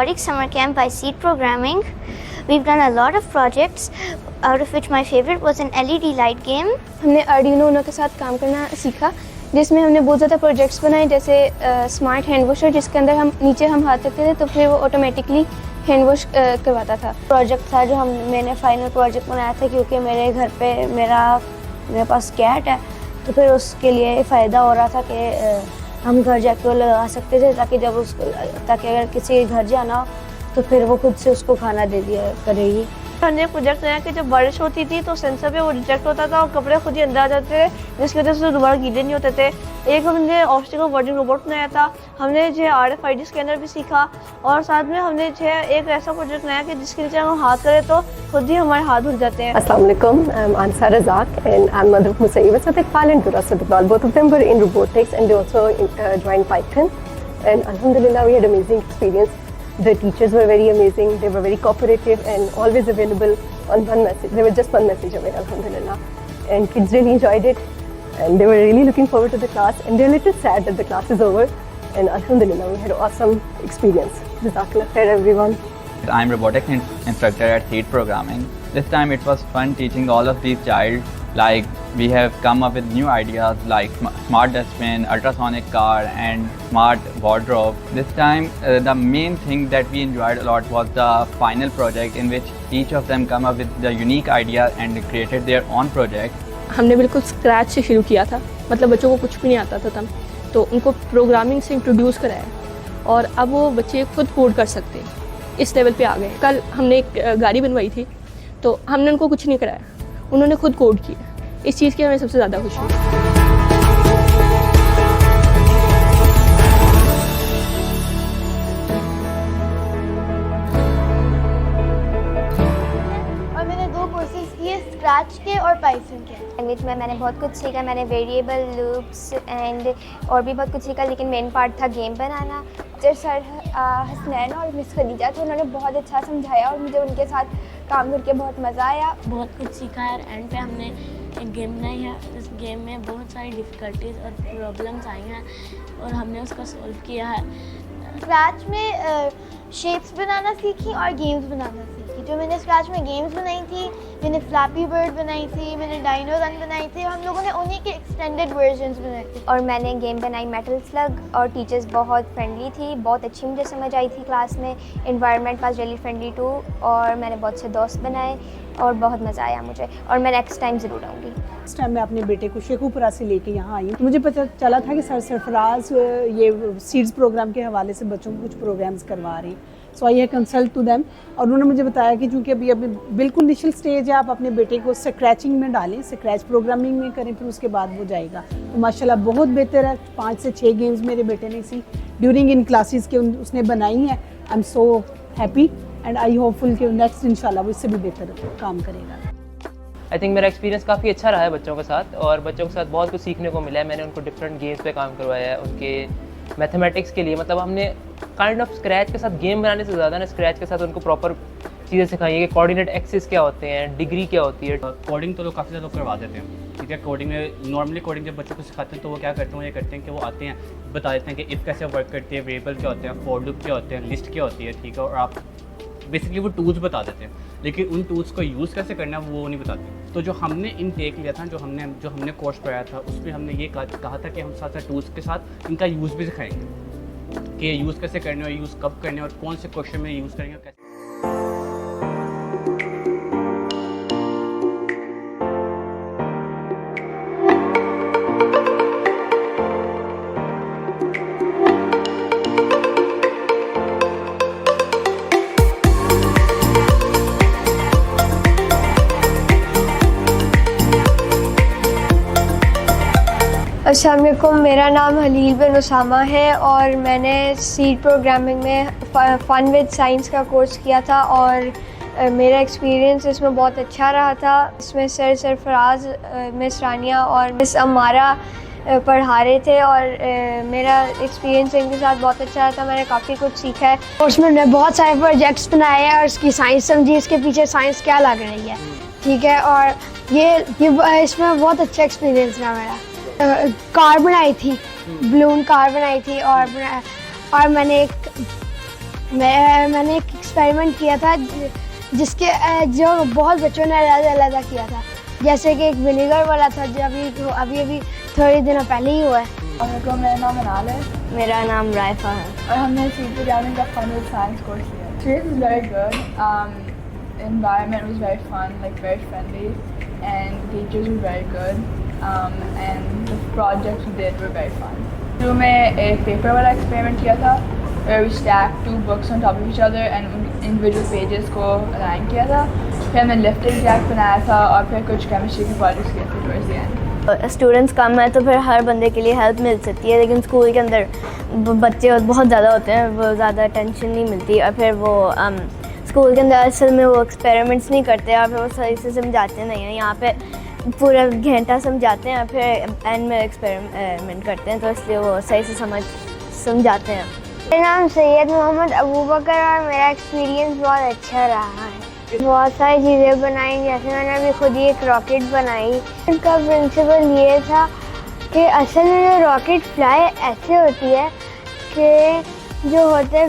Robotics Summer Camp by Seed Programming. We've done a lot of projects, out of which my favorite was an LED light game. हमने Arduino Uno के साथ काम करना सीखा, जिसमें हमने बहुत ज़्यादा प्रोजेक्ट्स बनाए, जैसे स्मार्ट हैंड वॉशर, जिसके अंदर हम नीचे हाथ रखते थे तो फिर वो ऑटोमेटिकली हैंड वॉश करवाता था। प्रोजेक्ट था जो मैंने फाइनल प्रोजेक्ट बनाया था, क्योंकि मेरे घर पे मेरे पास कैट है, तो फिर उसके लिए फ़ायदा हो रहा था कि हम घर जाके वो लगा सकते थे, ताकि अगर किसी के घर जाना हो तो फिर वो खुद से उसको खाना दे दिया करेगी। हमने प्रोजेक्ट बनाया कि जब बारिश होती थी तो सेंसर पे वो डिटेक्ट होता था और कपड़े खुद ही अंदर आ जाते थे, जिसकी वजह से दोबारा गीले नहीं होते थे। एक हमने ऑब्स्टिकल वर्डिंग रोबोट बनाया था। हमने जो RFID स्कैनर भी सीखा, और साथ में हमने जो एक ऐसा प्रोजेक्ट बनाया कि जिसके नीचे हम हाथ करें तो खुद ही हमारे हाथ धुल जाते हैं। Assalamu alaikum, I'm Ansar Razak and I'm mother of Musaiba Sadiqpal and Dura Sadiqpal. Both of them were in robotics and they also joined Python. And Alhamdulillah, we had amazing experience. The teachers were very amazing. They were very cooperative and always available on one message. They were just one message away, Alhamdulillah. And kids really enjoyed it. And they were really looking forward to the class. And they're a little sad that the class is over. And Alhamdulillah, we had an awesome experience. Jazakallah khair, everyone. I'm robotics instructor at Seed Programming. This time it was fun teaching all of these child. Like we have come up with new ideas like smart dustbin, ultrasonic car and smart wardrobe. This time the main thing that we enjoyed a lot was the final project, in which each of them come up with the unique idea and created their own project. हमने बिल्कुल scratch से शुरू किया था, मतलब बच्चों को कुछ भी नहीं आता था तब, तो उनको प्रोग्रामिंग से इंट्रोड्यूस कराया और अब वो बच्चे खुद कोड कर सकते हैं, इस लेवल पे आ गए। कल हमने एक गाड़ी बनवाई थी, तो हमने उनको कुछ नहीं कराया, उन्होंने खुद कोड किया। इस चीज़ की हमें सबसे ज़्यादा खुशी हुई। स्क्रैच के और पाइथन के। लैंग्वेज में मैंने बहुत कुछ सीखा। मैंने वेरिएबल, लूप्स एंड और भी बहुत कुछ सीखा, लेकिन मेन पार्ट था गेम बनाना। जो सर हसनैन और मिस खदीजा थे, उन्होंने बहुत अच्छा समझाया और मुझे उनके साथ काम करके बहुत मज़ा आया। बहुत कुछ सीखा है। एंड पे हमने एक गेम बनाई है। इस गेम में बहुत सारी डिफ़िकल्टीज और प्रॉब्लम्स आई हैं और हमने उसको सॉल्व किया है। स्क्रैच में शेप्स बनाना सीखी और गेम्स बनाना सीखी। जो मैंने स्क्रैच में गेम्स बनाई थी, मैंने फ्लैपी बर्ड बनाई थी, मैंने डायनो रन बनाई थी, हम लोगों ने उन्हीं के एक्सटेंडेड वर्जन्स बनाए थे। और मैंने गेम बनाई मेटल स्लग, और टीचर्स बहुत फ्रेंडली थी, बहुत अच्छी मुझे समझ आई थी क्लास में। Environment was really friendly too, और मैंने बहुत से दोस्त बनाए और बहुत मज़ा आया मुझे, और मैं नेक्स्ट टाइम ज़रूर आऊँगी। इस टाइम मैं अपने बेटे को शेखुपुरा से लेके यहाँ आई हूँ। मुझे पता चला था कि सर सरफराज ये सीड्स प्रोग्राम के हवाले से बच्चों को कुछ प्रोग्राम्स करवा रही, सो आई कंसल्ट टू देम। और उन्होंने मुझे बताया कि चूँकि अभी बिल्कुल इनिशियल स्टेज है, आप अपने बेटे को स्क्रैचिंग में डालें, स्क्रैच प्रोग्रामिंग में करें, फिर उसके बाद वो जाएगा। तो माशाल्लाह बहुत बेहतर है। 5 से 6 गेम्स मेरे बेटे ने इसी ड्यूरिंग इन क्लासेस के उसने बनाई हैं। I am so happy and I hopeful कि नेक्स्ट इंशाल्लाह वो इससे भी बेहतर काम करेगा। आई थिंक मेरा एक्सपीरियंस काफ़ी अच्छा रहा है बच्चों के साथ, और बच्चों के साथ बहुत कुछ सीखने को मिला है। मैंने उनको डिफरेंट गेम्स पे काम करवाया है, उनके मैथमेटिक्स के लिए, मतलब हमने काइंड ऑफ स्क्रैच के साथ गेम बनाने से ज़्यादा ना स्क्रैच के साथ उनको प्रॉपर चीज़ें सिखाई है कि कोऑर्डिनेट एक्सिस क्या होते हैं, डिग्री क्या होती है। कोडिंग तो लोग काफ़ी ज़्यादा लोग करवा देते हैं, ठीक है। कोडिंग में नॉर्मली कोडिंग जब बच्चों को सिखाते हैं तो वो क्या करते हैं, ये करते हैं कि वो आते हैं, बता देते हैं कि इफ़ कैसे वर्क करती है, वेरिएबल क्या होते हैं, फॉर लूप क्या होते हैं, लिस्ट क्या होती है, ठीक है। और आप बेसिकली वो टूल्स बता देते हैं, लेकिन उन टूल्स को यूज़ कैसे करना है वो नहीं बताते। तो जो हमने इनटेक लिया था, जो हमने कोर्स पढ़ाया था, उसमें हमने ये कहा था कि हम साथ साथ टूल्स के साथ इनका यूज़ भी सिखाएंगे कि यूज़ कैसे करने और यूज़ कब करने और कौन से क्वेश्चन में यूज़ करेंगे और कैसे। अस्सलाम वालेकुम, मेरा नाम हलील बिन उसामा है और मैंने सीड प्रोग्रामिंग में फ़न विद साइंस का कोर्स किया था और मेरा एक्सपीरियंस इसमें बहुत अच्छा रहा था। इसमें सर सरफराज, मिस रानिया और मिस अमारा पढ़ा रहे थे और मेरा एक्सपीरियंस इनके साथ बहुत अच्छा रहा था। मैंने काफ़ी कुछ सीखा है और उसमें मैंने बहुत सारे प्रोजेक्ट्स बनाए हैं और इसकी साइंस समझी, इसके पीछे साइंस क्या लग रही है, ठीक है। और ये इसमें बहुत अच्छा एक्सपीरियंस रहा मेरा। कार बनाई थी, बलून कार बनाई थी और मैंने एक मैंने एक एक्सपेरिमेंट किया था जिसके जो बहुत बच्चों ने अलग किया था, जैसे कि एक विनेगर वाला था जो अभी थोड़े दिनों पहले ही हुआ है। मेरा नाम अनाल है। मेरा नाम राइफा है। और हमने सीड प्रोग्रामिंग का फन विद साइंस कोर्स लिया। Experience was very good. Environment was very fun, like very friendly, and the teachers were very good. And the projects we did were very fun. शुरू में एक paper वाला experiment किया था where we stacked 2 books on top of each other and individual pages को align किया था। फिर हमने लिफ्टिंग जैक बनाया था और फिर कुछ केमिस्ट्री के प्रोजेक्ट्स किए थे towards the end. स्टूडेंट्स कम है तो फिर हर बंदे के लिए हेल्प मिल सकती है, लेकिन स्कूल के अंदर बच्चे बहुत ज़्यादा होते हैं, वो ज़्यादा अटेंशन नहीं मिलती और फिर वो स्कूल के अंदर असल में वो एक्सपेरिमेंट्स नहीं करते और फिर वो सही से समझाते नहीं हैं। यहाँ पे पूरा घंटा समझाते हैं और फिर एंड में एक्सपेरिमेंट करते हैं, तो इसलिए वो सही से समझाते हैं। मेरा नाम सैयद मोहम्मद अबूबकर और मेरा एक्सपीरियंस बहुत अच्छा रहा है। बहुत सारी चीज़ें बनाई, जैसे मैंने अभी खुद ही एक रॉकेट बनाई। इसका प्रिंसिपल ये था कि असल में जो रॉकेट फ्लाई ऐसे होती है कि जो होता है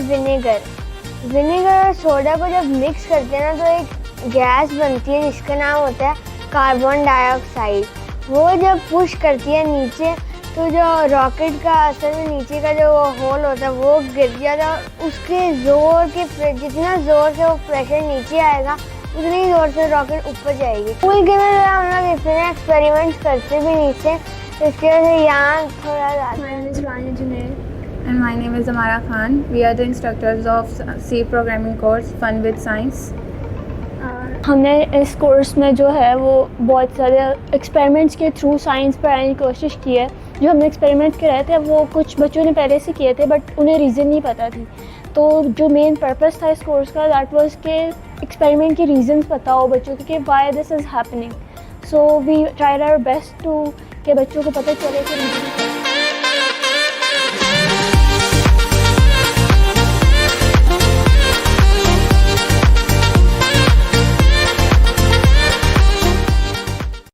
विनेगर और सोडा को जब मिक्स करते हैं ना तो एक गैस बनती है जिसका नाम होता है कार्बन डाइऑक्साइड। वो जब पुश करती है नीचे तो जो रॉकेट का असल में नीचे का जो होल होता है वो गिर जाता है। उसके जितना ज़ोर से वो प्रेशर नीचे आएगा उतनी ही ज़ोर से रॉकेट ऊपर जाएगी। स्कूल के अंदर हम लोग इतने एक्सपेरिमेंट्स करते भी नहीं थे, इसके वजह से यहाँ थोड़ा ज़्यादा। And my name is Amara Khan. We are the instructors of C programming course Fun with Science. हमने इस कोर्स में जो है वो बहुत सारे एक्सपेरिमेंट्स के थ्रू साइंस पढ़ाने की कोशिश की है। जो हमने एक्सपेरिमेंट्स कराए थे वो कुछ बच्चों ने पहले से किए थे बट उन्हें रीज़न नहीं पता थी, तो जो मेन पर्पस था इस कोर्स का दैट वाज के एक्सपेरिमेंट के रीजंस पता हो बच्चों को कि why this is happening. So we tried our best to के बच्चों को पता चले कि